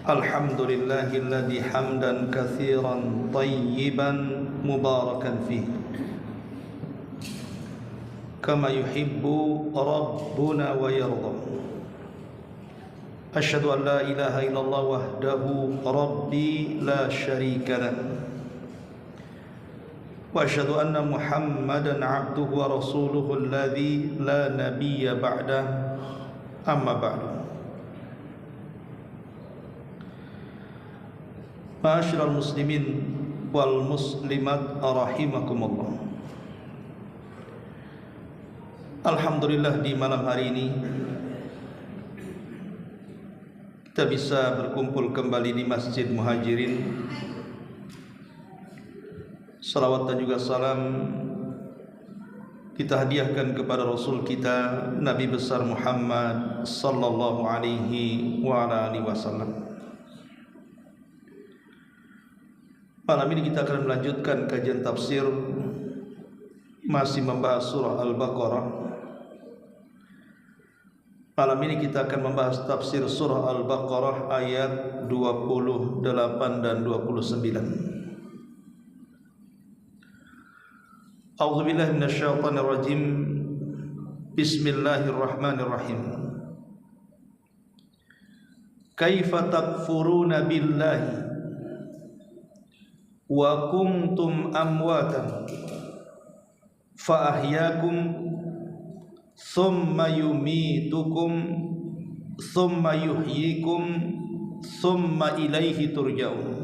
Alhamdulillahilladzi hamdan katsiran tayyiban mubarakan fihi kama yuhibbu rabbuna wa yarda. Asyhadu an la ilaha illallah wahdahu rabbi la syarika lahu wa asyhadu anna Muhammadan abduhu wa rasuluhu alladzi la nabiyya ba'dahu, amma ba'du. Ma'asyiral muslimin wal muslimat rahimakumullah. Alhamdulillah, di malam hari ini kita bisa berkumpul kembali di Masjid Muhajirin. Salawat dan juga salam kita hadiahkan kepada Rasul kita Nabi besar Muhammad sallallahu alaihi wa ala alihi wasallam. Malam ini kita akan melanjutkan kajian tafsir, masih membahas surah Al-Baqarah. Malam ini kita akan membahas tafsir surah Al-Baqarah ayat 28 dan 29. A'udzubillahi minasyaitonirrajim. Bismillahirrahmanirrahim. Kaifa takfuruna billahi wa kuntum amwatan fa ahyaakum thumma yumitukum thumma yuhyikum thumma ilaihi turja'un.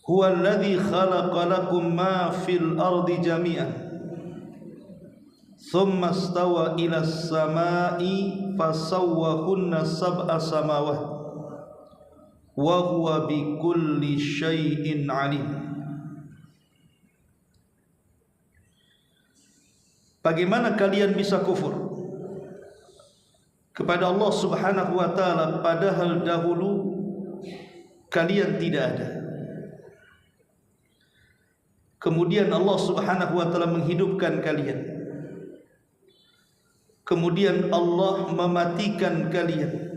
Huwa alladhi khalaqa lakum ma fil ardi jami'an thumma istawa ila as-sama'i fasawwahunna sab'a samawati wa huwa bikulli syai'in alim. Bagaimana kalian bisa kufur kepada Allah Subhanahu wa taala padahal dahulu kalian tidak ada. Kemudian Allah Subhanahu wa taala menghidupkan kalian. Kemudian Allah mematikan kalian.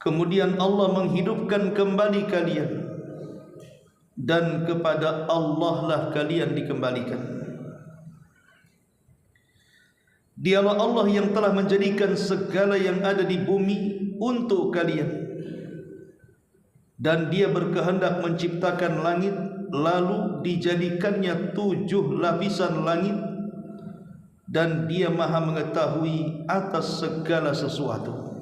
Kemudian Allah menghidupkan kembali kalian, dan kepada Allah lah kalian dikembalikan. Dialah Allah yang telah menjadikan segala yang ada di bumi untuk kalian, dan Dia berkehendak menciptakan langit, lalu dijadikannya 7 lapisan langit, dan Dia Maha mengetahui atas segala sesuatu.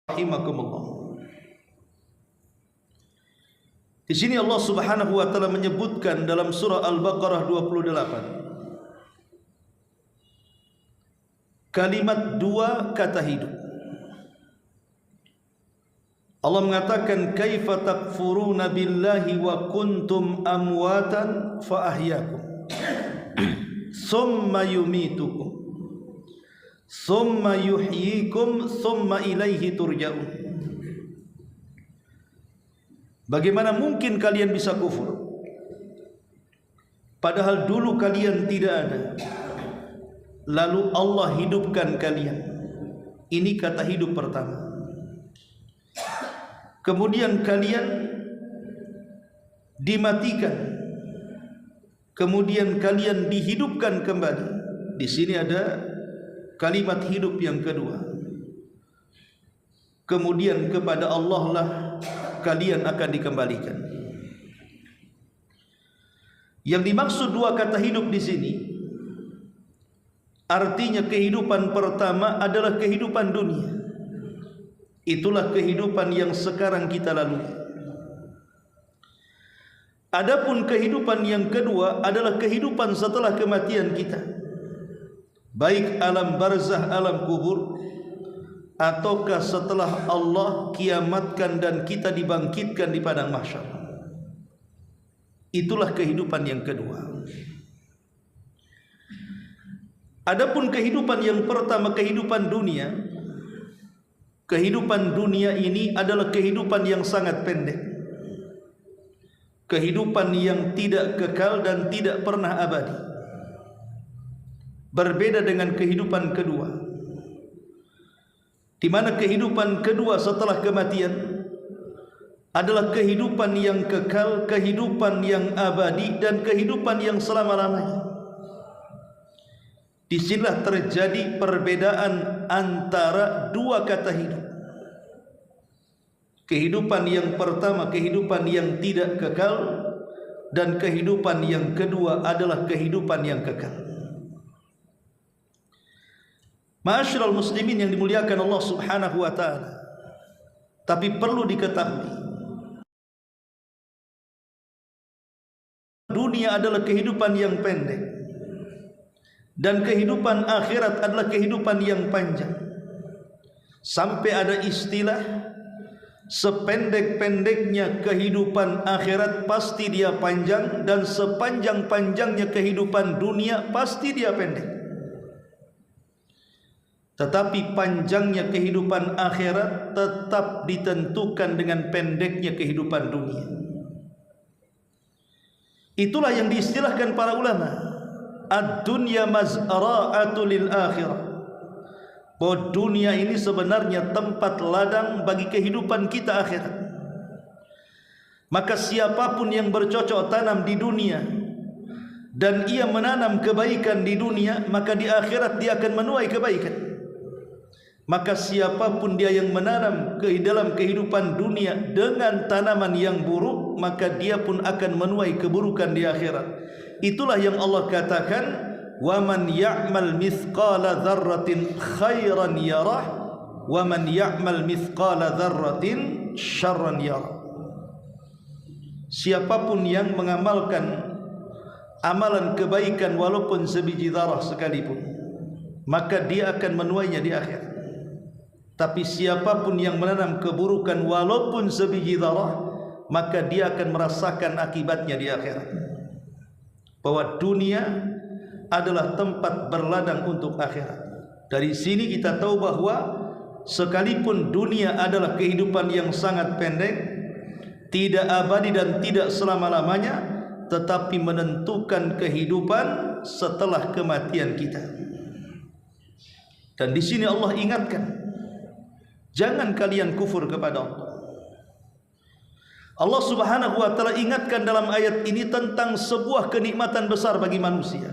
Rahimakumullah. Di sini Allah Subhanahu wa taala menyebutkan dalam surah Al-Baqarah 28 kalimat 2 kata hidup. Allah mengatakan kaifa takfuruna billahi wa kuntum amwatan fa ahyaakum thumma yumitukum thumma yuhyikum thumma ilaihi turja'un. Bagaimana mungkin kalian bisa kufur padahal dulu kalian tidak ada, lalu Allah hidupkan kalian. Ini kata hidup pertama. Kemudian kalian dimatikan, kemudian kalian dihidupkan kembali. Di sini ada kalimat hidup yang kedua. Kemudian kepada Allah lah kalian akan dikembalikan. Yang dimaksud 2 kata hidup di sini artinya kehidupan pertama adalah kehidupan dunia. Itulah kehidupan yang sekarang kita lalui. Adapun kehidupan yang kedua adalah kehidupan setelah kematian kita, baik alam barzah, alam kubur, ataukah setelah Allah kiamatkan dan kita dibangkitkan di padang mahsyar. Itulah kehidupan yang kedua. Adapun kehidupan yang pertama, kehidupan dunia, kehidupan dunia ini adalah kehidupan yang sangat pendek, kehidupan yang tidak kekal dan tidak pernah abadi. berbeda dengan kehidupan kedua, di mana kehidupan kedua setelah kematian adalah kehidupan yang kekal, kehidupan yang abadi, dan kehidupan yang selama-lamanya. Disinilah terjadi perbedaan antara dua kata hidup. Kehidupan yang pertama, kehidupan yang tidak kekal, dan kehidupan yang kedua adalah kehidupan yang kekal. Ma'asyiral muslimin yang dimuliakan Allah Subhanahu wa taala. Tapi perlu diketahui, dunia adalah kehidupan yang pendek dan kehidupan akhirat adalah kehidupan yang panjang. Sampai ada istilah, sependek-pendeknya kehidupan akhirat pasti dia panjang, dan sepanjang-panjangnya kehidupan dunia pasti dia pendek. Tetapi panjangnya kehidupan akhirat tetap ditentukan dengan pendeknya kehidupan dunia. Itulah yang diistilahkan para ulama, ad-dunya mazra'atu lil akhirah. Bahwa dunia ini sebenarnya tempat ladang bagi kehidupan kita akhirat. Maka siapapun yang bercocok tanam di dunia dan ia menanam kebaikan di dunia, maka di akhirat dia akan menuai kebaikan. Maka siapapun dia yang menanam ke dalam kehidupan dunia dengan tanaman yang buruk, maka dia pun akan menuai keburukan di akhirat. Itulah yang Allah katakan, wa man ya'mal mithqala dzarratin khairan yarah wa man ya'mal mithqala dzarratin syarran yarah. Siapapun yang mengamalkan amalan kebaikan walaupun sebiji zarah sekalipun, maka dia akan menuainya di akhirat. Tapi siapapun yang menanam keburukan walaupun sebiji zarah, maka dia akan merasakan akibatnya di akhirat. Bahwa dunia adalah tempat berladang untuk akhirat. Dari sini kita tahu bahwa sekalipun dunia adalah kehidupan yang sangat pendek, tidak abadi dan tidak selama-lamanya, tetapi menentukan kehidupan setelah kematian kita. Dan di sini Allah ingatkan, jangan kalian kufur kepada Allah. Allah Subhanahu wa taala ingatkan dalam ayat ini tentang sebuah kenikmatan besar bagi manusia.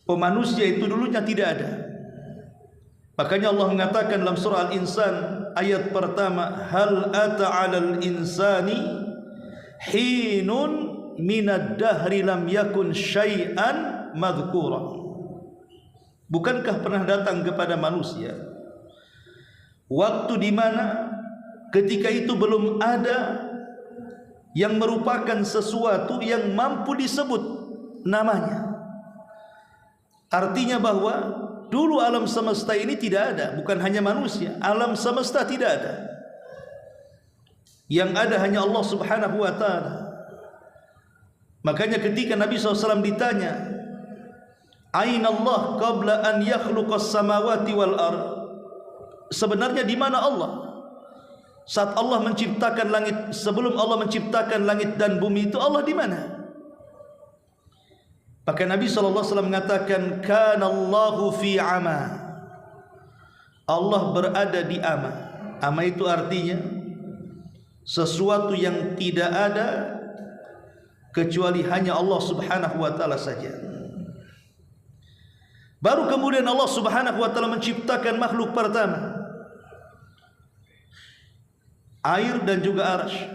Manusia itu dulunya tidak ada. Makanya Allah mengatakan dalam surah Al-Insan ayat pertama, hal ata 'alal insani hinun minad dahri lam yakun syai'an madhkura. Bukankah pernah datang kepada manusia waktu di mana ketika itu belum ada yang merupakan sesuatu yang mampu disebut namanya. Artinya bahwa dulu alam semesta ini tidak ada, bukan hanya manusia, alam semesta tidak ada. Yang ada hanya Allah Subhanahu wa taala. Makanya ketika Nabi SAW ditanya, aina Allah qabla an yakhluqas samawati wal ardh, sebenarnya di mana Allah saat Allah menciptakan langit, sebelum Allah menciptakan langit dan bumi itu Allah di mana? Maka Nabi SAW mengatakan, kana Allahu fi ama, Allah berada di ama. Ama itu artinya sesuatu yang tidak ada kecuali hanya Allah Subhanahu wa taala saja. Baru kemudian Allah Subhanahu wa taala menciptakan makhluk pertama, air dan juga arasy.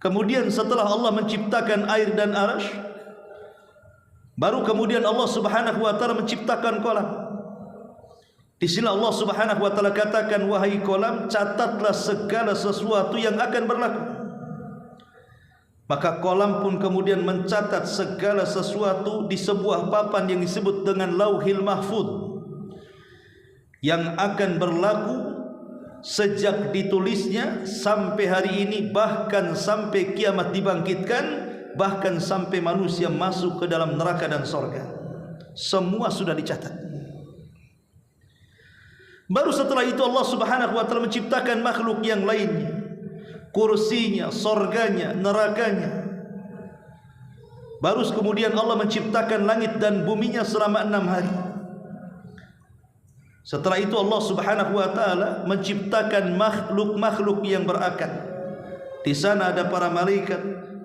Kemudian setelah Allah menciptakan air dan arasy, baru kemudian Allah Subhanahu wa taala menciptakan kolam. Di sini Allah Subhanahu wa taala katakan, wahai kolam, catatlah segala sesuatu yang akan berlaku. Maka kolam pun kemudian mencatat segala sesuatu di sebuah papan yang disebut dengan Lauhil Mahfuz, yang akan berlaku sejak ditulisnya sampai hari ini, bahkan sampai kiamat dibangkitkan, bahkan sampai manusia masuk ke dalam neraka dan sorga. Semua sudah dicatat. Baru setelah itu Allah Subhanahu wa taala menciptakan makhluk yang lainnya, kursinya, sorganya, nerakanya. Baru kemudian Allah menciptakan langit dan buminya selama 6 hari. Setelah itu Allah Subhanahu wa taala menciptakan makhluk-makhluk yang berakal. Di sana ada para malaikat,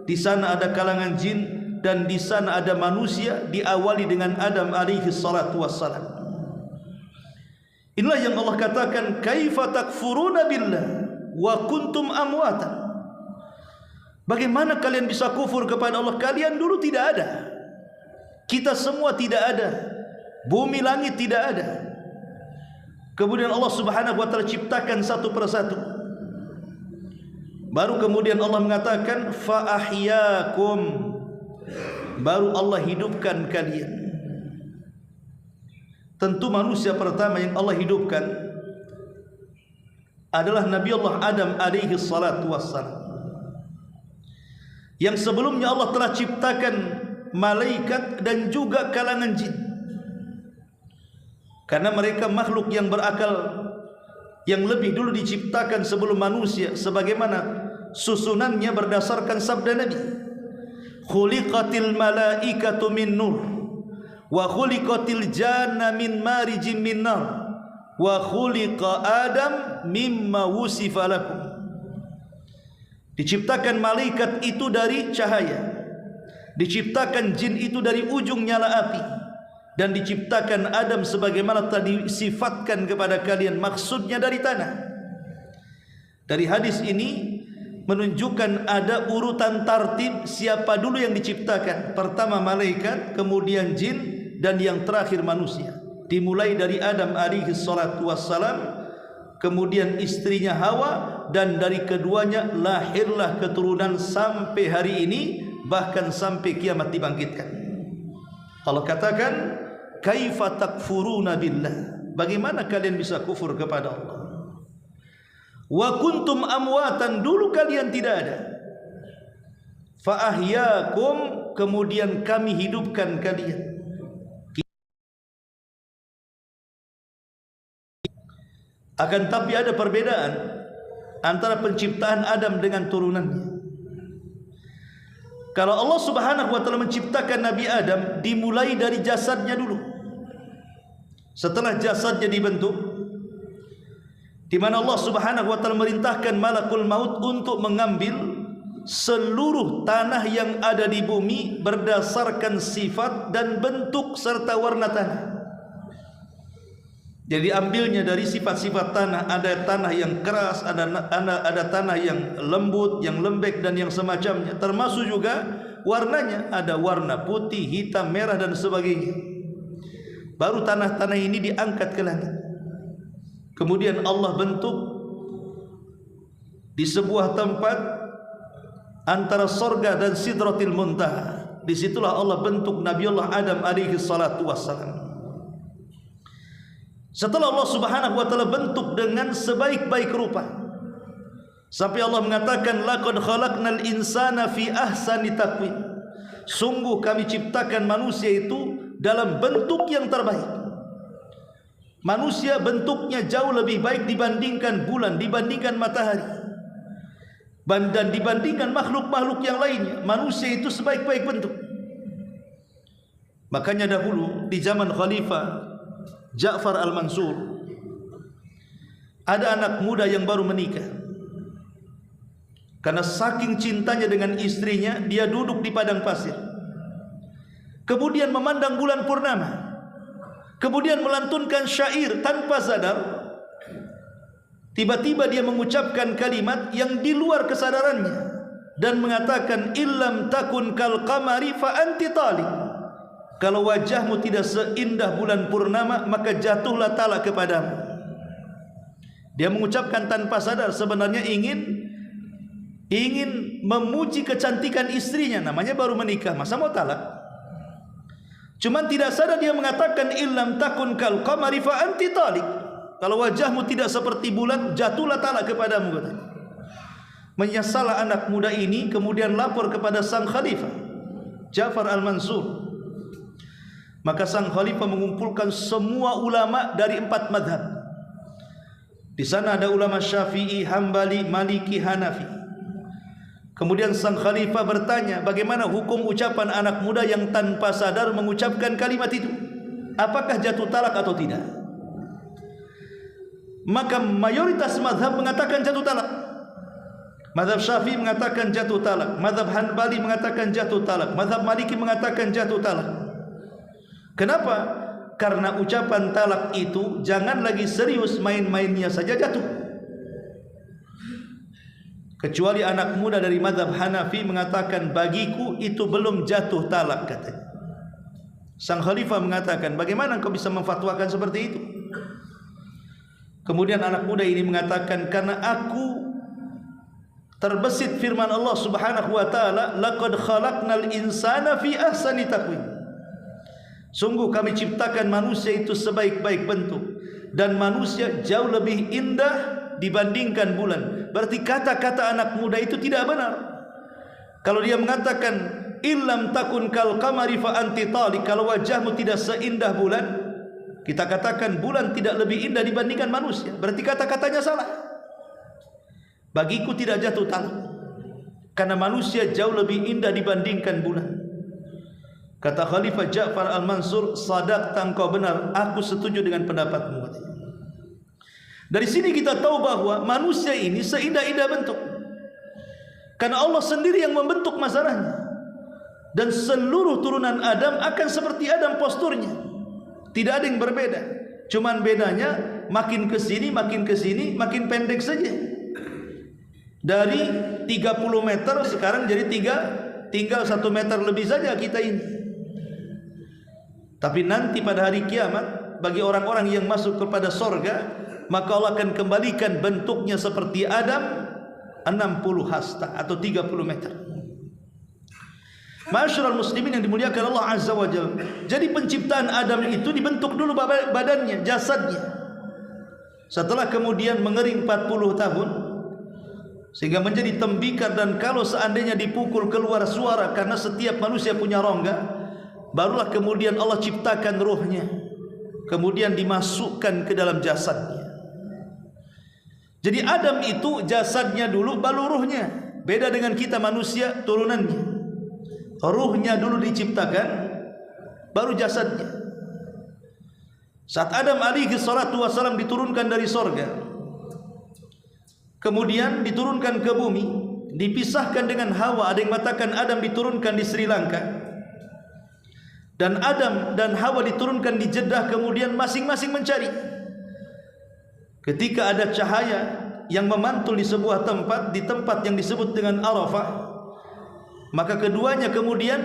di sana ada kalangan jin, dan di sana ada manusia, diawali dengan Adam alaihi salatu wassalam. Inilah yang Allah katakan, kaifa takfuruna billah wa kuntum amwatan. Bagaimana kalian bisa kufur kepada Allah? Kalian dulu tidak ada. Kita semua tidak ada. Bumi langit tidak ada. Kemudian Allah Subhanahu wa taala ciptakan satu persatu. Baru kemudian Allah mengatakan fa ahyakum. Baru Allah hidupkan kalian. Tentu manusia pertama yang Allah hidupkan adalah Nabi Allah Adam alaihi salatu wassalam. Yang sebelumnya Allah telah ciptakan malaikat dan juga kalangan jin. Karena mereka makhluk yang berakal yang lebih dulu diciptakan sebelum manusia, sebagaimana susunannya berdasarkan sabda Nabi, khuliqatil malaikatu min nur wa khuliqatil janna min marijim min nar wa khuliqa Adam mimma wusifa lakum. Diciptakan malaikat itu dari cahaya, diciptakan jin itu dari ujung nyala api, dan diciptakan Adam sebagaimana tadi sifatkan kepada kalian, maksudnya dari tanah. Dari hadis ini menunjukkan ada urutan tartib siapa dulu yang diciptakan. Pertama malaikat, kemudian jin, dan yang terakhir manusia. Dimulai dari Adam alaihi salatu wassalam, kemudian istrinya Hawa, dan dari keduanya lahirlah keturunan sampai hari ini, bahkan sampai kiamat dibangkitkan. Allah katakan, kaifa takfuruna billah. Bagaimana kalian bisa kufur kepada Allah? Wa kuntum amwatan, dulu kalian tidak ada. Fa ahyakum, kemudian kami hidupkan kalian. Akan tapi ada perbedaan antara penciptaan Adam dengan turunannya. Kalau Allah Subhanahu wa taala menciptakan Nabi Adam, dimulai dari jasadnya dulu. Setelah jasadnya dibentuk, di mana Allah Subhanahu wa taala merintahkan malakul maut untuk mengambil seluruh tanah yang ada di bumi berdasarkan sifat dan bentuk serta warna tanah. Jadi ambilnya dari sifat-sifat tanah. Ada tanah yang keras, ada tanah yang lembut, yang lembek, dan yang semacamnya. Termasuk juga warnanya. Ada warna putih, hitam, merah, dan sebagainya. Baru tanah-tanah ini diangkat ke langit. Kemudian Allah bentuk di sebuah tempat antara sorga dan Sidratil Muntaha. Disitulah Allah bentuk Nabi Allah Adam alaihi salatu wassalam. Setelah Allah Subhanahu wa taala bentuk dengan sebaik-baik rupa, sampai Allah mengatakan, laqad khalaqnal insana fi ahsani taqwim. Sungguh kami ciptakan manusia itu dalam bentuk yang terbaik. Manusia bentuknya jauh lebih baik dibandingkan bulan, dibandingkan matahari, dan dibandingkan makhluk-makhluk yang lainnya. Manusia itu sebaik-baik bentuk. Makanya dahulu di zaman Khalifah Ja'far al-Mansur, ada anak muda yang baru menikah. Karena saking cintanya dengan istrinya, dia duduk di padang pasir, kemudian memandang bulan purnama, kemudian melantunkan syair tanpa sadar. Tiba-tiba dia mengucapkan kalimat yang di luar kesadarannya dan mengatakan, illam takun kal qamari fa anti talib. Kalau wajahmu tidak seindah bulan purnama, maka jatuhlah talak kepadamu. Dia mengucapkan tanpa sadar, sebenarnya ingin memuji kecantikan istrinya, namanya baru menikah, masa mau talak? Cuman tidak sadar dia mengatakan, illam takun kal qamari fa anti talik. Kalau wajahmu tidak seperti bulan, jatuhlah talak kepadamu, katanya. Menyesal anak muda ini, kemudian lapor kepada sang khalifah Ja'far al-Mansur. Maka sang khalifah mengumpulkan semua ulama dari 4 madhab. Di sana ada ulama Syafi'i, Hambali, Maliki, Hanafi. Kemudian sang khalifah bertanya, bagaimana hukum ucapan anak muda yang tanpa sadar mengucapkan kalimat itu? Apakah jatuh talak atau tidak? Maka mayoritas mazhab mengatakan jatuh talak. Mazhab Syafi'i mengatakan jatuh talak, mazhab Hanbali mengatakan jatuh talak, mazhab Maliki mengatakan jatuh talak. Kenapa? Karena ucapan talak itu jangan lagi serius, main-mainnya saja jatuh. Kecuali anak muda dari mazhab Hanafi mengatakan, bagiku itu belum jatuh talak, katanya. Sang khalifah mengatakan, bagaimana engkau bisa memfatwakan seperti itu? Kemudian anak muda ini mengatakan, karena aku terbesit firman Allah Subhanahu wa taala, laqad khalaqnal insana fi ahsani taqwim. Sungguh kami ciptakan manusia itu sebaik-baik bentuk, dan manusia jauh lebih indah dibandingkan bulan. Berarti kata-kata anak muda itu tidak benar. Kalau dia mengatakan illam takun kal qamari fa anti talik, kalau wajahmu tidak seindah bulan, kita katakan bulan tidak lebih indah dibandingkan manusia. Berarti kata-katanya salah. Bagiku tidak jatuh talak, karena manusia jauh lebih indah dibandingkan bulan. Kata Khalifah Ja'far Al-Mansur, sadaqta, engkau benar, aku setuju dengan pendapatmu. Dari sini kita tahu bahwa manusia ini seindah-indah bentuk, karena Allah sendiri yang membentuk masalahnya. Dan seluruh turunan Adam akan seperti Adam posturnya, tidak ada yang berbeda. Cuman bedanya makin ke sini, makin makin pendek saja. Dari 30 meter sekarang jadi tinggal 1 meter lebih saja kita ini. Tapi nanti pada hari kiamat, bagi orang-orang yang masuk kepada sorga, maka Allah akan kembalikan bentuknya seperti Adam 60 hasta atau 30 meter. Ma'asyiral muslimin yang dimuliakan Allah Azza wa Jalla. Jadi penciptaan Adam itu dibentuk dulu badannya, jasadnya. Setelah kemudian mengering 40 tahun sehingga menjadi tembikar, dan kalau seandainya dipukul keluar suara, karena setiap manusia punya rongga, barulah kemudian Allah ciptakan ruhnya, kemudian dimasukkan ke dalam jasadnya. Jadi Adam itu jasadnya dulu, baru ruhnya. Beda dengan kita manusia turunannya. Ruhnya dulu diciptakan, baru jasadnya. Saat Adam alaihi salatu wassalam diturunkan dari sorga, kemudian diturunkan ke bumi, dipisahkan dengan Hawa. Ada yang mengatakan Adam diturunkan di Sri Lanka, dan Adam dan Hawa diturunkan di Jeddah, kemudian masing-masing mencari. Ketika ada cahaya yang memantul di sebuah tempat, di tempat yang disebut dengan Arafah, maka keduanya kemudian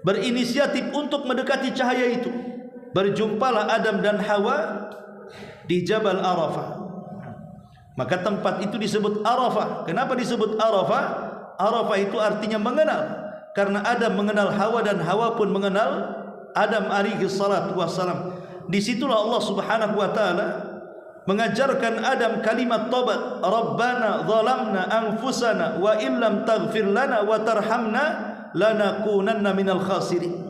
berinisiatif untuk mendekati cahaya itu. Berjumpalah Adam dan Hawa di Jabal Arafah. Maka tempat itu disebut Arafah. Kenapa disebut Arafah? Arafah itu artinya mengenal, karena Adam mengenal Hawa dan Hawa pun mengenal Adam alaihi salatu wassalam. Disitulah Allah Subhanahu wa taala mengajarkan Adam kalimat taubat, Rabbana zalamna anfusana wa illam taghfir lana wa tarhamna lanakunanna minal khasirin.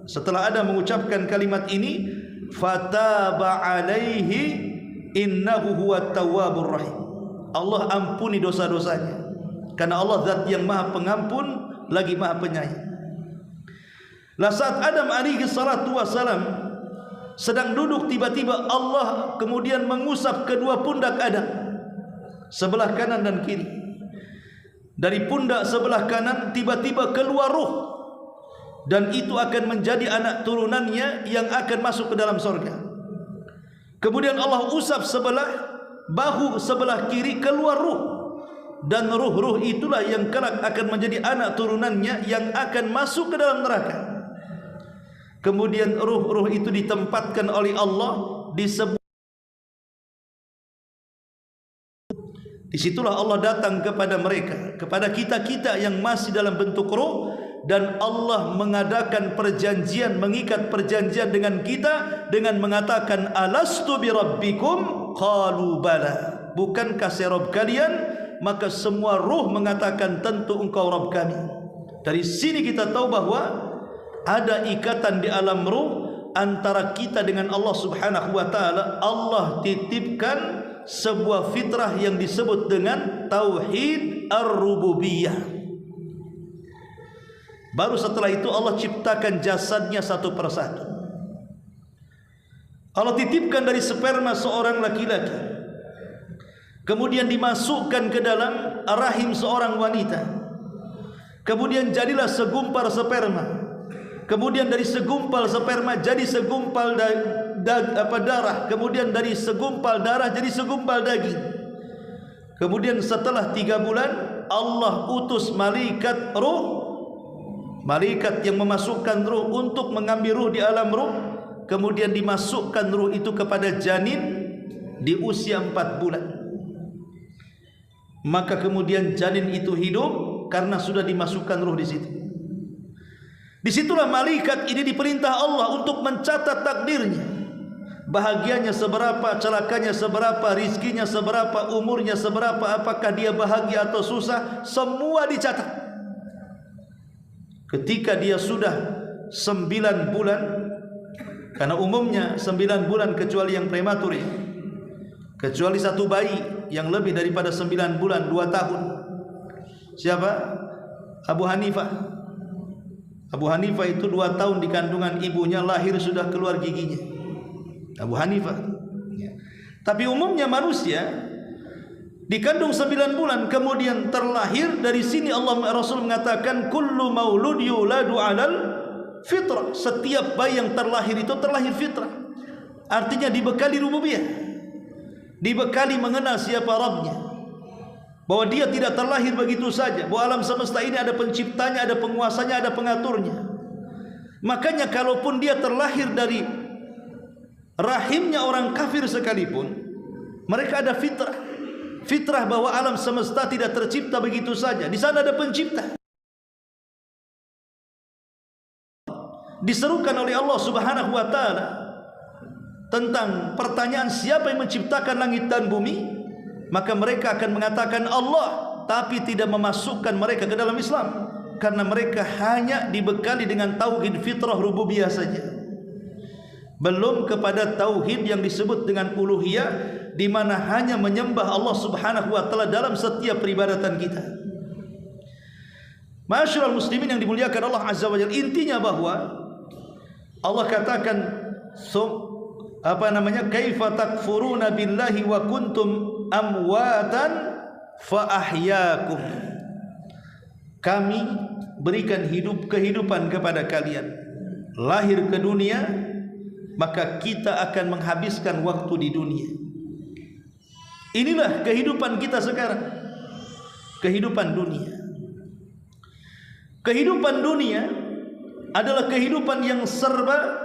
Setelah Adam mengucapkan kalimat ini, fataba alaihi innahu huwat tawwabur rahim. Allah ampuni dosa-dosanya, karena Allah zat yang maha pengampun lagi maha penyayang. Lah saat Adam alaihi salatu wassalam sedang duduk, tiba-tiba Allah kemudian mengusap kedua pundak Adam, sebelah kanan dan kiri. Dari pundak sebelah kanan tiba-tiba keluar ruh, dan itu akan menjadi anak turunannya yang akan masuk ke dalam surga. Kemudian Allah usap sebelah bahu sebelah kiri, keluar ruh, dan ruh-ruh itulah yang kelak akan menjadi anak turunannya yang akan masuk ke dalam neraka. Kemudian ruh-ruh itu ditempatkan oleh Allah di sebuah. Disitulah Allah datang kepada mereka, kepada kita-kita yang masih dalam bentuk ruh, dan Allah mengadakan perjanjian, mengikat perjanjian dengan kita dengan mengatakan alastu birabbikum qalu bala. Bukankah saya Rabb kalian? Maka semua ruh mengatakan tentu engkau Rabb kami. Dari sini kita tahu bahwa ada ikatan di alam ruh antara kita dengan Allah Subhanahu wa taala. Allah titipkan sebuah fitrah yang disebut dengan tauhid ar-rububiyah. Baru setelah itu Allah ciptakan jasadnya satu persatu. Allah titipkan dari sperma seorang laki-laki, kemudian dimasukkan ke dalam rahim seorang wanita, kemudian jadilah segumpal sperma, kemudian dari segumpal sperma jadi segumpal darah, kemudian dari segumpal darah jadi segumpal daging. Kemudian setelah 3 bulan Allah utus malaikat ruh, malaikat yang memasukkan ruh untuk mengambil ruh di alam ruh. Kemudian dimasukkan ruh itu kepada janin di usia 4 bulan. Maka kemudian janin itu hidup karena sudah dimasukkan ruh di situ. Disitulah malaikat ini diperintah Allah untuk mencatat takdirnya. Bahagianya seberapa, celakanya seberapa, rizkinya seberapa, umurnya seberapa, apakah dia bahagia atau susah, semua dicatat. Ketika dia sudah 9 bulan, karena umumnya 9 bulan kecuali yang prematur, kecuali satu bayi yang lebih daripada 9 bulan 2 tahun. Siapa? Abu Hanifah. Abu Hanifah itu 2 tahun di kandungan ibunya, lahir sudah keluar giginya. Abu Hanifah. Tapi umumnya manusia dikandung 9 bulan kemudian terlahir. Dari sini Allah Rasul mengatakan kullu maulud yuladu 'alal fitrah. Setiap bayi yang terlahir itu terlahir fitrah. Artinya dibekali rububiyah, dibekali mengenal siapa Rabbnya, bahwa dia tidak terlahir begitu saja, bahwa alam semesta ini ada penciptanya, ada penguasanya, ada pengaturnya. Makanya kalaupun dia terlahir dari rahimnya orang kafir sekalipun, mereka ada fitrah. Fitrah bahwa alam semesta tidak tercipta begitu saja, di sana ada pencipta. Diserukan oleh Allah Subhanahu wa taala tentang pertanyaan siapa yang menciptakan langit dan bumi, maka mereka akan mengatakan Allah, tapi tidak memasukkan mereka ke dalam Islam, karena mereka hanya dibekali dengan tauhid fitrah rububiyah saja, belum kepada tauhid yang disebut dengan uluhiyah, di mana hanya menyembah Allah Subhanahu wa taala dalam setiap peribadatan kita. Ma'asyiral muslimin yang dimuliakan Allah Azza wa Jalla, intinya bahwa Allah katakan kaifa takfuruna billahi wa kuntum amwatan fa ahyaakum. Kami berikan kehidupan kepada kalian, lahir ke dunia, maka kita akan menghabiskan waktu di dunia. Inilah kehidupan kita sekarang, kehidupan dunia. Kehidupan dunia adalah kehidupan yang serba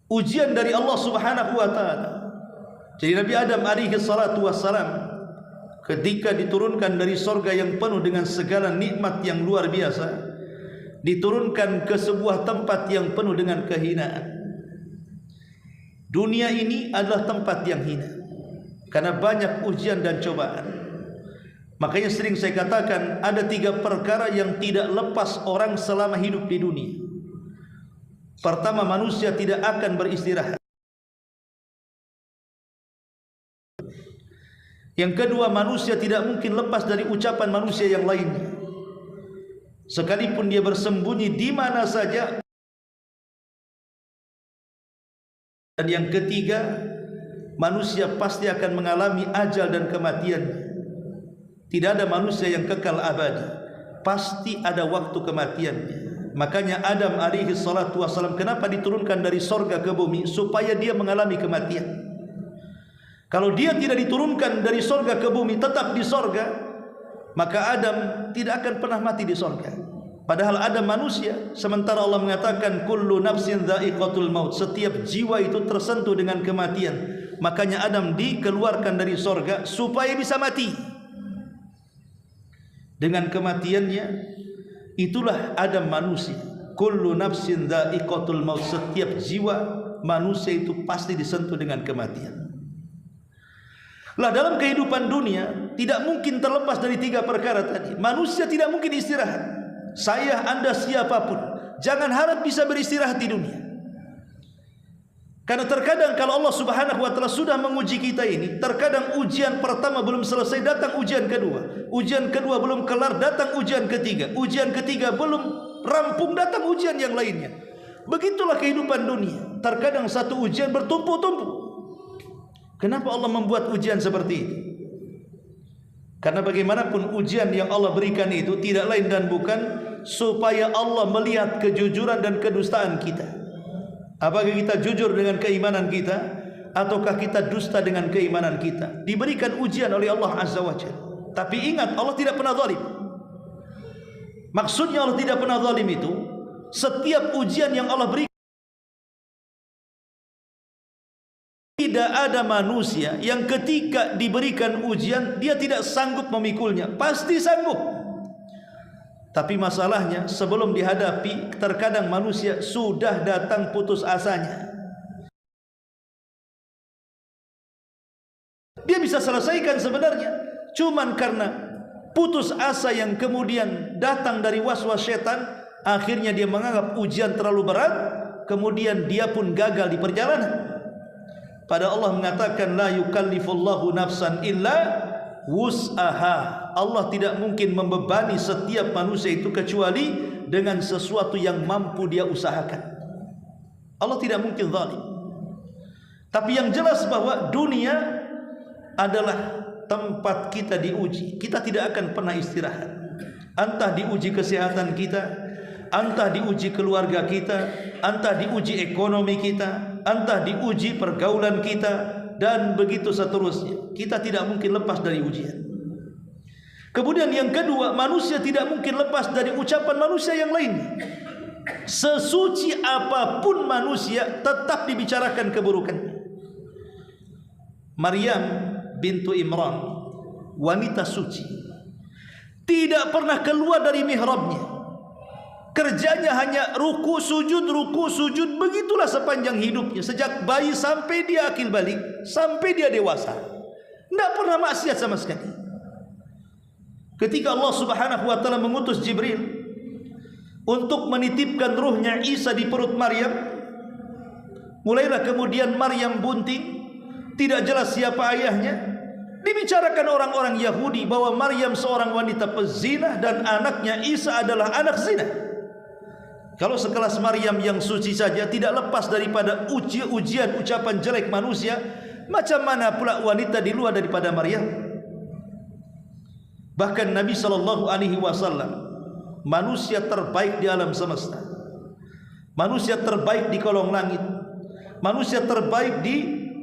ujian dari Allah Subhanahu wa taala. Jadi Nabi Adam alaihi salatu wassalam ketika diturunkan dari sorga yang penuh dengan segala nikmat yang luar biasa, diturunkan ke sebuah tempat yang penuh dengan kehinaan. Dunia ini adalah tempat yang hina karena banyak ujian dan cobaan. Makanya sering saya katakan ada 3 perkara yang tidak lepas orang selama hidup di dunia. Pertama, manusia tidak akan beristirahat. Yang kedua, manusia tidak mungkin lepas dari ucapan manusia yang lainnya, sekalipun dia bersembunyi di mana saja. Dan yang ketiga, manusia pasti akan mengalami ajal dan kematian. Tidak ada manusia yang kekal abadi, pasti ada waktu kematiannya. Makanya Adam alaihi salatu wassalam kenapa diturunkan dari sorga ke bumi? Supaya dia mengalami kematian. Kalau dia tidak diturunkan dari sorga ke bumi, tetap di sorga, maka Adam tidak akan pernah mati di sorga. Padahal Adam manusia, sementara Allah mengatakan kullu nafsin dha'iqatul maut, setiap jiwa itu tersentuh dengan kematian. Makanya Adam dikeluarkan dari sorga supaya bisa mati. Dengan kematiannya, itulah Adam manusia. Kullu nafsin dha'iqatul maut, setiap jiwa manusia itu pasti disentuh dengan kematian. Lah dalam kehidupan dunia tidak mungkin terlepas dari 3 perkara tadi. Manusia tidak mungkin istirahat. Saya, Anda, siapapun jangan harap bisa beristirahat di dunia. Karena terkadang kalau Allah Subhanahu wa taala sudah menguji kita ini, terkadang ujian pertama belum selesai, datang ujian kedua. Ujian kedua belum kelar, datang ujian ketiga. Ujian ketiga belum rampung, datang ujian yang lainnya. Begitulah kehidupan dunia. Terkadang satu ujian bertumpuk-tumpuk. Kenapa Allah membuat ujian seperti itu? Karena bagaimanapun ujian yang Allah berikan itu tidak lain dan bukan supaya Allah melihat kejujuran dan kedustaan kita. Apakah kita jujur dengan keimanan kita, ataukah kita dusta dengan keimanan kita? Diberikan ujian oleh Allah Azza wa Jalla. Tapi ingat, Allah tidak pernah zalim. Maksudnya Allah tidak pernah zalim itu, setiap ujian yang Allah berikan, tidak ada manusia yang ketika diberikan ujian dia tidak sanggup memikulnya. Pasti sanggup. Tapi masalahnya sebelum dihadapi, terkadang manusia sudah datang putus asanya. Dia bisa selesaikan sebenarnya, cuman karena putus asa yang kemudian datang dari waswas setan, akhirnya dia menganggap ujian terlalu berat, kemudian dia pun gagal di perjalanan. Padahal Allah mengatakan la yukallifullahu nafsan illa wus'aha. Allah tidak mungkin membebani setiap manusia itu kecuali dengan sesuatu yang mampu dia usahakan. Allah tidak mungkin zalim. Tapi yang jelas bahwa dunia adalah tempat kita diuji. Kita tidak akan pernah istirahat. Entah diuji kesehatan kita, entah diuji keluarga kita, entah diuji ekonomi kita, entah diuji pergaulan kita, dan begitu seterusnya. Kita tidak mungkin lepas dari ujian. Kemudian yang kedua, manusia tidak mungkin lepas dari ucapan manusia yang lainnya. Sesuci apapun manusia, tetap dibicarakan keburukannya. Maryam bintu Imran, wanita suci, tidak pernah keluar dari mihrabnya. Kerjanya hanya ruku sujud, begitulah sepanjang hidupnya. Sejak bayi sampai dia akil balik, sampai dia dewasa, tidak pernah maksiat sama sekali. Ketika Allah Subhanahu wa taala mengutus Jibril untuk menitipkan ruhnya Isa di perut Maryam, mulailah kemudian Maryam bunting, tidak jelas siapa ayahnya. Dibicarakan orang-orang Yahudi bahwa Maryam seorang wanita pezina dan anaknya Isa adalah anak zina. Kalau sekelas Maryam yang suci saja tidak lepas daripada ujian ucapan jelek manusia, macam mana pula wanita di luar daripada Maryam? Bahkan Nabi SAW, manusia terbaik di alam semesta, manusia terbaik di kolong langit, manusia terbaik di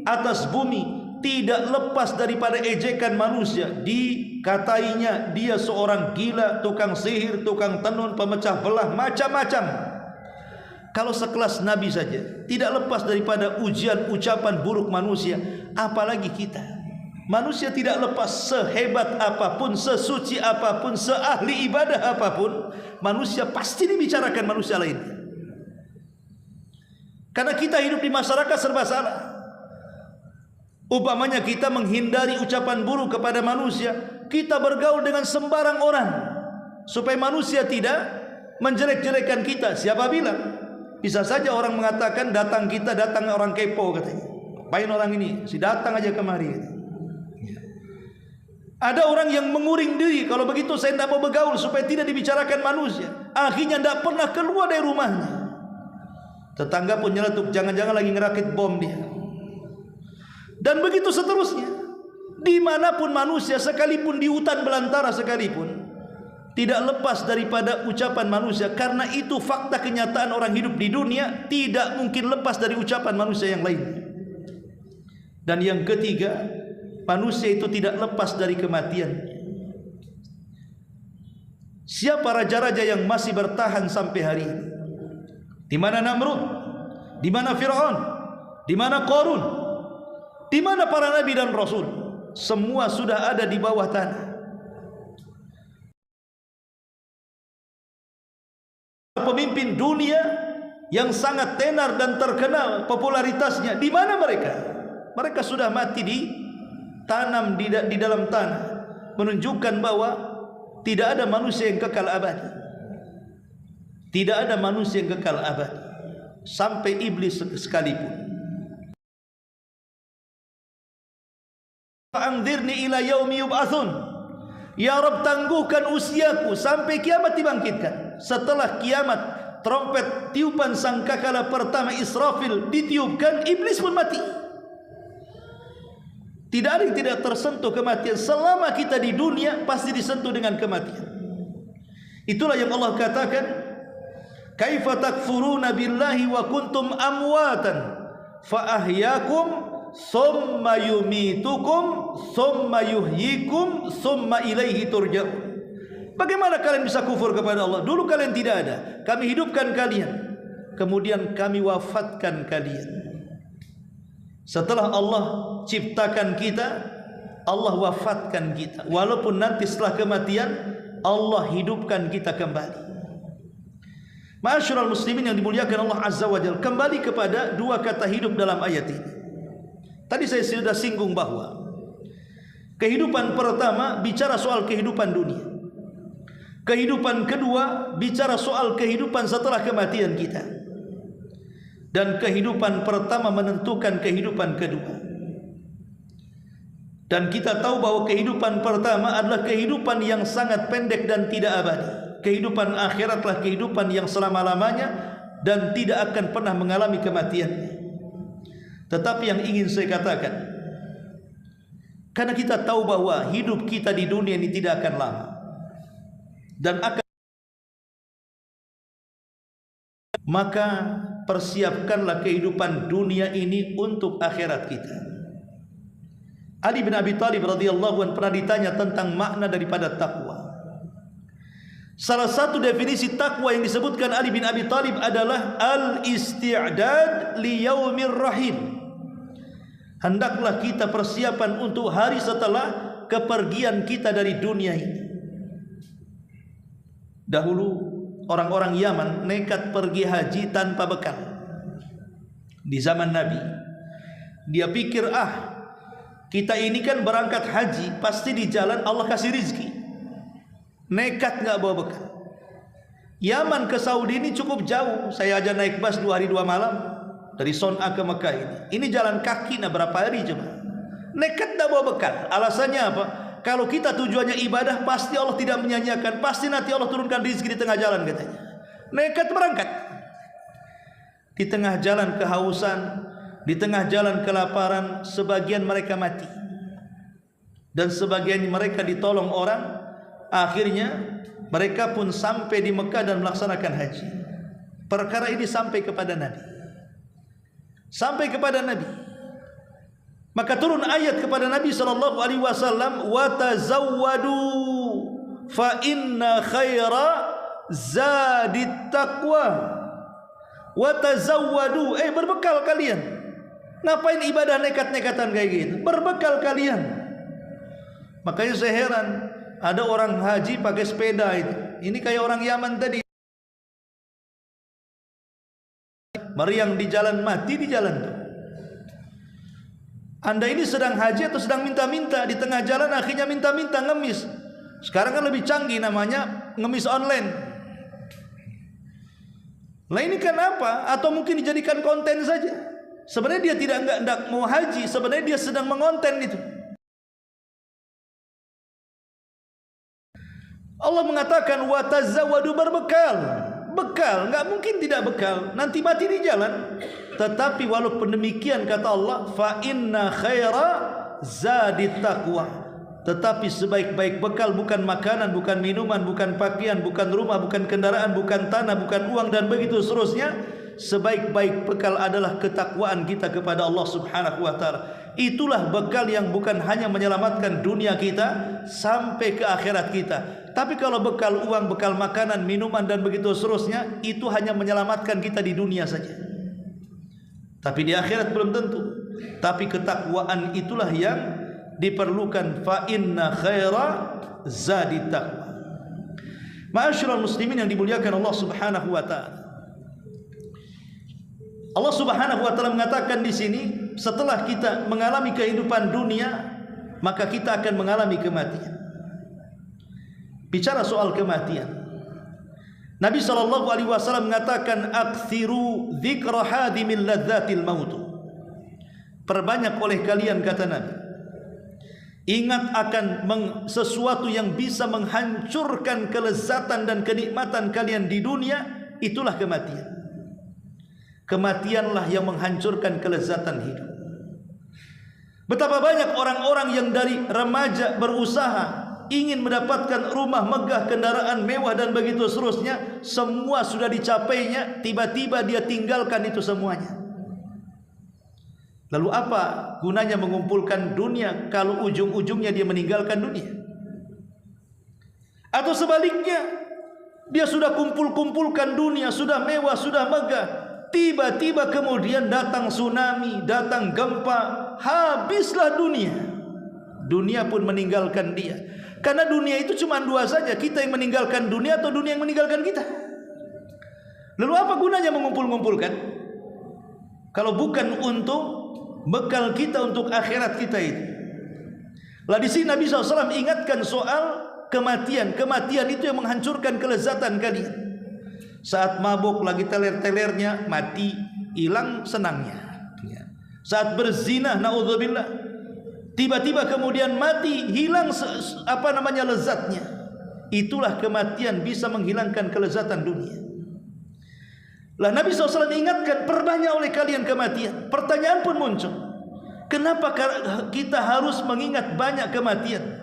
atas bumi, tidak lepas daripada ejekan manusia. Dikatainya dia seorang gila, tukang sihir, tukang tenun, pemecah belah, macam-macam. Kalau sekelas Nabi saja tidak lepas daripada ujian ucapan buruk manusia, apalagi kita. Manusia tidak lepas, sehebat apapun, sesuci apapun, seahli ibadah apapun, manusia pasti dibicarakan manusia lain. Karena kita hidup di masyarakat serba salah. Umpamanya kita menghindari ucapan buruk kepada manusia, kita bergaul dengan sembarang orang supaya manusia tidak menjelek-jelekan kita. Siapa bilang? Bisa saja orang mengatakan datang kita, datang orang kepo katanya. Apain orang ini? Si datang aja kemari katanya. Ada orang yang menguring diri, kalau begitu saya tidak mau bergaul supaya tidak dibicarakan manusia. Akhirnya tidak pernah keluar dari rumahnya. Tetangga pun nyeletuk, jangan-jangan lagi ngerakit bom dia. Dan begitu seterusnya. Dimanapun manusia, sekalipun di hutan belantara sekalipun, tidak lepas daripada ucapan manusia. Karena itu fakta kenyataan orang hidup di dunia tidak mungkin lepas dari ucapan manusia yang lain. Dan yang ketiga, manusia itu tidak lepas dari kematian. Siapa raja-raja yang masih bertahan sampai hari ini? Di mana Namrud? Di mana Fir'aun? Di mana Qarun? Di mana para nabi dan rasul? Semua sudah ada di bawah tanah. Pemimpin dunia yang sangat tenar dan terkenal popularitasnya, di mana mereka? Mereka sudah mati ditanam di dalam tanah, menunjukkan bahwa tidak ada manusia yang kekal abadi. Tidak ada manusia yang kekal abadi, sampai iblis sekalipun. anzirni ila yaumi yub'atsun. Ya Rabb, tangguhkan usiaku sampai kiamat dibangkitkan. Setelah kiamat, trompet tiupan sangkakala pertama Israfil ditiupkan, iblis pun mati. Tidak ada yang tidak tersentuh kematian. Selama kita di dunia pasti disentuh dengan kematian. Itulah yang Allah katakan, kaifa takfuruna billahi wa kuntum amwatan fa ahyakum thumma yumitukum thumma yuhyikum thumma ilaihi turja'un. Bagaimana kalian bisa kufur kepada Allah? Dulu kalian tidak ada, kami hidupkan kalian, kemudian kami wafatkan kalian. Setelah Allah ciptakan kita, Allah wafatkan kita. Walaupun nanti setelah kematian Allah hidupkan kita kembali. Ma'asyiral muslimin yang dimuliakan Allah Azza wa Jalla, kembali kepada dua kata hidup dalam ayat ini. Tadi saya sudah singgung bahwa kehidupan pertama bicara soal kehidupan dunia. Kehidupan kedua bicara soal kehidupan setelah kematian kita. Dan kehidupan pertama menentukan kehidupan kedua. Dan kita tahu bahwa kehidupan pertama adalah kehidupan yang sangat pendek dan tidak abadi. Kehidupan akhiratlah kehidupan yang selama-lamanya dan tidak akan pernah mengalami kematian. Tetapi yang ingin saya katakan, karena kita tahu bahwa hidup kita di dunia ini tidak akan lama dan akan, maka persiapkanlah kehidupan dunia ini untuk akhirat kita. Ali bin Abi Thalib radhiyallahu anhu pernah ditanya tentang makna daripada takwa. Salah satu definisi takwa yang disebutkan Ali bin Abi Thalib adalah al-isti'dad li yaumir rahim. Hendaklah kita persiapan untuk hari setelah kepergian kita dari dunia ini. Dahulu orang-orang Yaman nekat pergi haji tanpa bekal. Di zaman Nabi, dia pikir, kita ini kan berangkat haji, pasti di jalan Allah kasih rizki. Nekat nggak bawa bekal. Yaman ke Saudi ini cukup jauh. Saya aja naik bus 2 hari 2 malam dari Son'a ke Mekah ini. Ini jalan kaki, berapa hari coba? Nekat nggak bawa bekal. Alasannya apa? Kalau kita tujuannya ibadah, pasti Allah tidak menyanyiakan. Pasti nanti Allah turunkan rizki di tengah jalan katanya. Nekat berangkat. Di tengah jalan kehausan, di tengah jalan kelaparan, sebagian mereka mati dan sebagian mereka ditolong orang. Akhirnya mereka pun sampai di Mekah dan melaksanakan haji. Perkara ini sampai kepada Nabi. Maka turun ayat kepada Nabi sallallahu alaihi wasallam, wa tazawwadu fa inna khaira zadit taqwa. Wa tazawwadu, berbekal kalian. Ngapain ibadah nekat-nekatan kayak gitu? Berbekal kalian. Makanya saya heran, ada orang haji pakai sepeda itu. Ini kayak orang Yaman tadi. Meriang di jalan, mati di jalan tuh. Anda ini sedang haji atau sedang minta-minta, di tengah jalan akhirnya minta-minta ngemis. Sekarang kan lebih canggih namanya ngemis online. Lah ini kan apa? Atau mungkin dijadikan konten saja. Sebenarnya dia tidak mau haji, sebenarnya dia sedang mengonten itu. Allah mengatakan wa tazawwadu, berbekal. Bekal, enggak mungkin tidak bekal, nanti mati di jalan. Tetapi walaupun demikian kata Allah, fa inna khaira zadit taqwa. Tetapi sebaik-baik bekal bukan makanan, bukan minuman, bukan pakaian, bukan rumah, bukan kendaraan, bukan tanah, bukan uang dan begitu seterusnya. Sebaik-baik bekal adalah ketakwaan kita kepada Allah Subhanahu wa taala. Itulah bekal yang bukan hanya menyelamatkan dunia kita sampai ke akhirat kita. Tapi kalau bekal uang, bekal makanan, minuman dan begitu seterusnya, itu hanya menyelamatkan kita di dunia saja. Tapi di akhirat belum tentu. Tapi ketakwaan itulah yang diperlukan. Fa inna khaira zadit taqwa. Ma'asyiral muslimin yang dimuliakan Allah Subhanahu wa taala. Allah Subhanahu wa taala mengatakan di sini, setelah kita mengalami kehidupan dunia, maka kita akan mengalami kematian. Bicara soal kematian, Nabi sallallahu alaihi wasallam mengatakan, "Aktsiru dzikra hadimil ladzatil maut." Perbanyak oleh kalian, kata Nabi, Ingat akan sesuatu yang bisa menghancurkan kelezatan dan kenikmatan kalian di dunia, itulah kematian. Kematianlah yang menghancurkan kelezatan hidup. Betapa banyak orang-orang yang dari remaja berusaha ingin mendapatkan rumah megah, kendaraan mewah dan begitu seterusnya, semua sudah dicapainya, tiba-tiba dia tinggalkan itu semuanya. Lalu apa gunanya mengumpulkan dunia kalau ujung-ujungnya dia meninggalkan dunia? Atau sebaliknya, dia sudah kumpulkan dunia, sudah mewah, sudah megah, tiba-tiba kemudian datang tsunami, datang gempa, habislah dunia. Dunia pun meninggalkan dia. Karena dunia itu cuma dua saja, kita yang meninggalkan dunia atau dunia yang meninggalkan kita. Lalu apa gunanya mengumpulkan? Kalau bukan untuk bekal kita untuk akhirat kita itu. Lah di sini Nabi SAW ingatkan soal kematian. Kematian itu yang menghancurkan kelezatan kalian. Saat mabuk lagi teler-telernya, mati, hilang senangnya. Saat berzina, naudzubillah, tiba-tiba kemudian mati, hilang lezatnya. Itulah kematian, bisa menghilangkan kelezatan dunia. Lah Nabi SAW ingatkan, perbanyak oleh kalian kematian. Pertanyaan pun muncul, kenapa kita harus mengingat banyak kematian?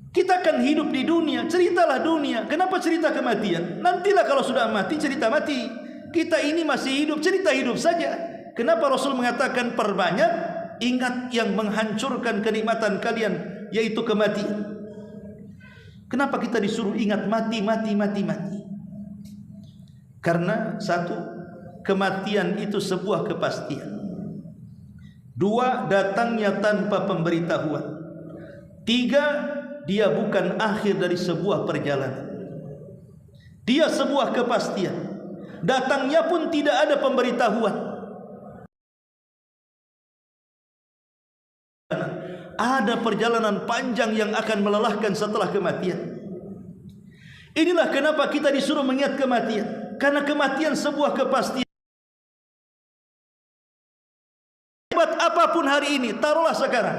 Kita akan hidup di dunia, ceritalah dunia. Kenapa cerita kematian? Nantilah kalau sudah mati, cerita mati. Kita ini masih hidup, cerita hidup saja. Kenapa Rasul mengatakan perbanyak, ingat yang menghancurkan kenikmatan kalian, yaitu kematian? Kenapa kita disuruh ingat mati? Karena satu, kematian itu sebuah kepastian. Dua, datangnya tanpa pemberitahuan. Tiga, dia bukan akhir dari sebuah perjalanan. Dia sebuah kepastian. Datangnya pun tidak ada pemberitahuan. Ada perjalanan panjang yang akan melelahkan setelah kematian. Inilah kenapa kita disuruh mengingat kematian. Karena kematian sebuah kepastian. Hebat apapun hari ini, taruhlah sekarang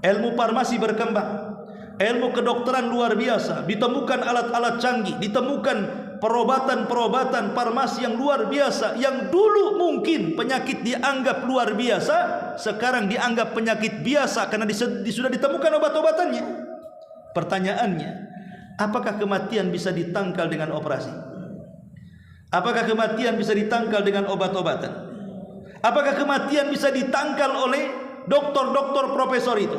ilmu farmasi berkembang, ilmu kedokteran luar biasa, ditemukan alat-alat canggih, ditemukan perobatan farmasi yang luar biasa. Yang dulu mungkin penyakit dianggap luar biasa, sekarang dianggap penyakit biasa karena sudah ditemukan obat-obatannya. Pertanyaannya, apakah kematian bisa ditangkal dengan operasi? Apakah kematian bisa ditangkal dengan obat-obatan? Apakah kematian bisa ditangkal oleh doktor-doktor profesor itu?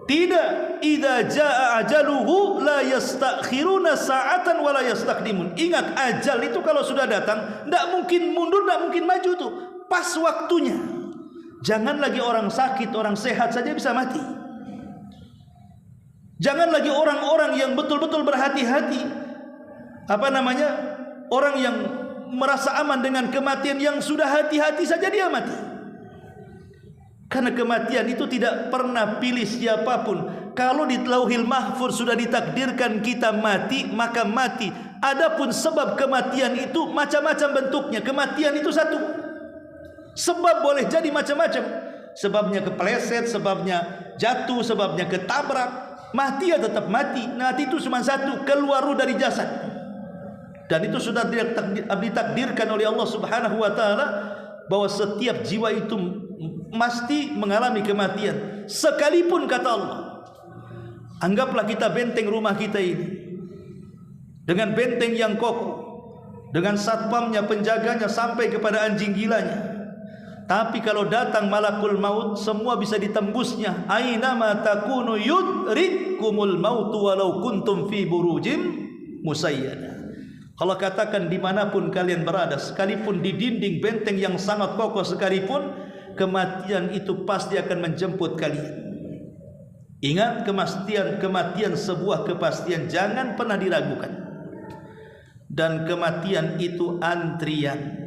Tidak. Idza jaa ajaluhu la yastakhiruna sa'atan wa la yastaqdimun. Ingat, ajal itu kalau sudah datang, tidak mungkin mundur, tidak mungkin maju tuh. Pas waktunya. Jangan lagi orang sakit, orang sehat saja bisa mati. Jangan lagi orang-orang yang betul-betul berhati-hati. Orang yang merasa aman dengan kematian, yang sudah hati-hati saja dia mati. Karena kematian itu tidak pernah pilih siapapun. Kalau di Lauhil Mahfuz sudah ditakdirkan kita mati, maka mati. Adapun sebab kematian itu macam-macam bentuknya. Kematian itu satu. Sebab boleh jadi macam-macam. Sebabnya kepleset, sebabnya jatuh, sebabnya ketabrak. Mati ya tetap mati. Mati itu cuma satu, keluar ruh dari jasad. Dan itu sudah ditakdirkan oleh Allah Subhanahu wa taala bahwa setiap jiwa itu mesti mengalami kematian. Sekalipun kata Allah, anggaplah kita benteng rumah kita ini dengan benteng yang kokoh, dengan satpamnya, penjaganya sampai kepada anjing gilanya. Tapi kalau datang malakul maut, semua bisa ditembusnya. Aina ma takunu yudrikumul maut walau kuntum fi burujim musayyada. Allah katakan dimanapun kalian berada, sekalipun di dinding benteng yang sangat kokoh sekalipun, kematian itu pasti akan menjemput kalian. Ingat, kematian sebuah kepastian, jangan pernah diragukan. Dan kematian itu antrian.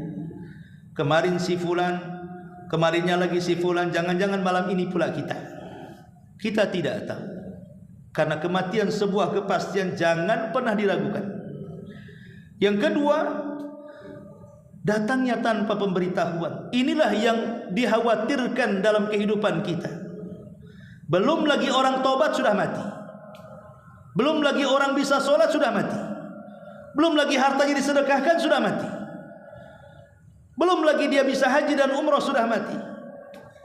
Kemarin si fulan, kemarinnya lagi si fulan, jangan-jangan malam ini pula kita. Kita tidak tahu. Karena kematian sebuah kepastian, jangan pernah diragukan. Yang kedua, datangnya tanpa pemberitahuan. Inilah yang dikhawatirkan dalam kehidupan kita. Belum lagi orang tobat sudah mati. Belum lagi orang bisa sholat sudah mati. Belum lagi hartanya disedekahkan sudah mati. Belum lagi dia bisa haji dan umrah sudah mati.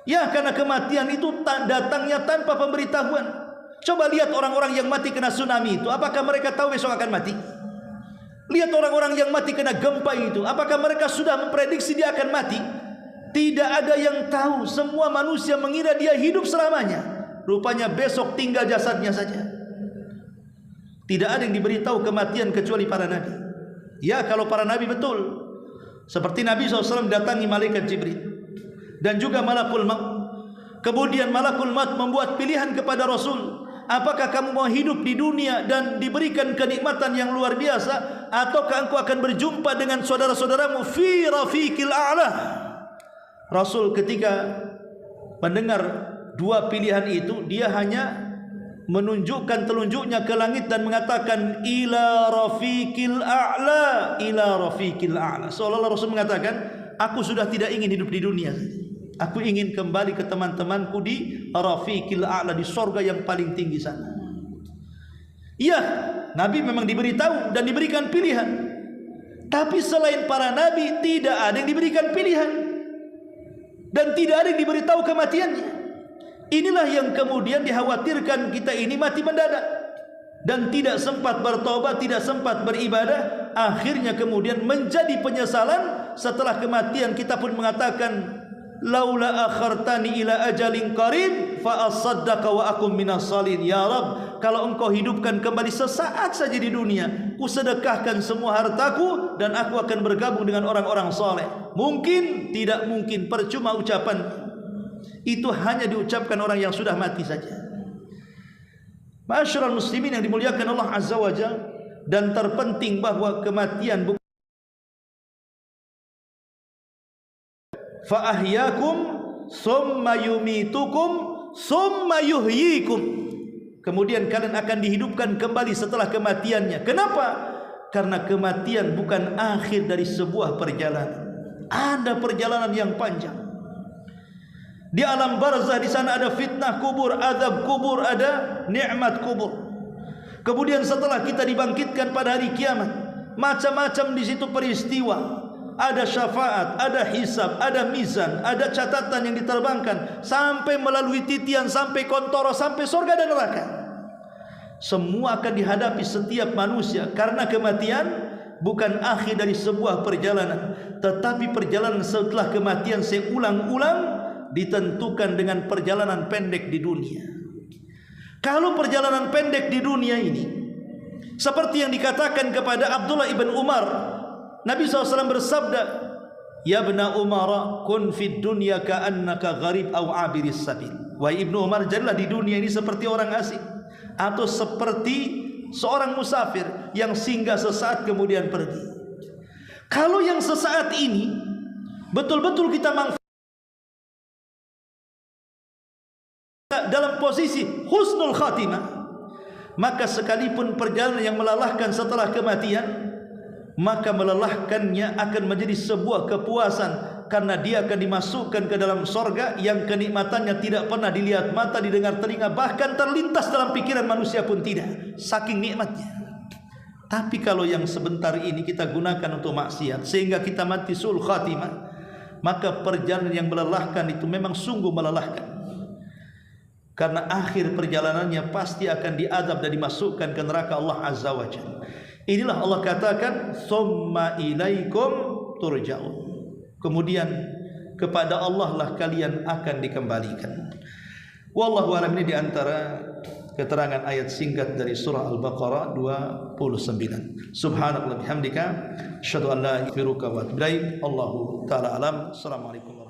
Ya, karena kematian itu datangnya tanpa pemberitahuan. Coba lihat orang-orang yang mati kena tsunami itu, apakah mereka tahu besok akan mati? Lihat orang-orang yang mati kena gempa itu, apakah mereka sudah memprediksi dia akan mati? Tidak ada yang tahu. Semua manusia mengira dia hidup selamanya. Rupanya besok tinggal jasadnya saja. Tidak ada yang diberitahu kematian kecuali para nabi. Ya, kalau para nabi betul. Seperti Nabi SAW datangi malaikat Jibril dan juga malakul maut. Kemudian malakul maut membuat pilihan kepada Rasul. Apakah kamu mau hidup di dunia dan diberikan kenikmatan yang luar biasa, ataukah engkau akan berjumpa dengan saudara-saudaramu fi rafiqil a'la? Rasul ketika mendengar dua pilihan itu, dia hanya menunjukkan telunjuknya ke langit dan mengatakan ila rafiqil a'la, ila rafiqil a'la. Seolah-olah Rasul mengatakan, aku sudah tidak ingin hidup di dunia. Aku ingin kembali ke teman-temanku di rafiqil a'la, di sorga yang paling tinggi sana. Iya, Nabi memang diberitahu dan diberikan pilihan. Tapi selain para Nabi, tidak ada yang diberikan pilihan. Dan tidak ada yang diberitahu kematiannya. Inilah yang kemudian dikhawatirkan kita ini mati mendadak dan tidak sempat bertobat, tidak sempat beribadah. Akhirnya kemudian menjadi penyesalan setelah kematian. Kita pun mengatakan, laula akhartani ila ajalin qarib fa asaddaqa wa akum minas salin. Ya Rabb, kalau engkau hidupkan kembali sesaat saja di dunia, ku sedekahkan semua hartaku dan aku akan bergabung dengan orang-orang saleh. Mungkin? Tidak mungkin, percuma ucapan. Itu hanya diucapkan orang yang sudah mati saja. Ma'asyiral muslimin yang dimuliakan Allah Azza wa Jalla, dan terpenting bahwa kematian bukan fa ahyakum summa yumitukum summa yuhyikum. Kemudian kalian akan dihidupkan kembali setelah kematiannya. Kenapa? Karena kematian bukan akhir dari sebuah perjalanan. Ada perjalanan yang panjang. Di alam barzah, di sana ada fitnah kubur, azab kubur, ada nikmat kubur. Kemudian setelah kita dibangkitkan pada hari kiamat, macam-macam di situ peristiwa. Ada syafaat, ada hisab, ada mizan, ada catatan yang diterbangkan sampai melalui titian, sampai kontoro, sampai surga dan neraka. Semua akan dihadapi setiap manusia, karena kematian bukan akhir dari sebuah perjalanan, tetapi perjalanan setelah kematian seulang-ulang ditentukan dengan perjalanan pendek di dunia. Kalau perjalanan pendek di dunia ini seperti yang dikatakan kepada Abdullah ibn Umar, Nabi SAW bersabda, ya bna Umar, kun fid dunya ka'annaka gharib aw abiris sabil. Wahai Ibnu Umar, jadilah di dunia ini seperti orang asing atau seperti seorang musafir yang singgah sesaat kemudian pergi. Kalau yang sesaat ini betul-betul kita manfaatkan dalam posisi husnul khatimah, maka sekalipun perjalanan yang melelahkan setelah kematian, maka melelahkannya akan menjadi sebuah kepuasan, karena dia akan dimasukkan ke dalam sorga yang kenikmatannya tidak pernah dilihat mata, didengar telinga, bahkan terlintas dalam pikiran manusia pun tidak, saking nikmatnya. Tapi kalau yang sebentar ini kita gunakan untuk maksiat sehingga kita mati su'ul khatimah, maka perjalanan yang melelahkan itu memang sungguh melelahkan. Karena akhir perjalanannya pasti akan diadab dan dimasukkan ke neraka Allah Azza wa Jalla. Inilah Allah katakan, summa ilaikum turja'un. Kemudian kepada Allah lah kalian akan dikembalikan. Wallahu a'lam. Ini diantara keterangan ayat singkat dari surah Al-Baqarah 29. Subhanallah bihamdika, asyhadu an la ilaha illa anta, Allahu ta'ala alam. Assalamualaikum warahmatullahi wabarakatuh.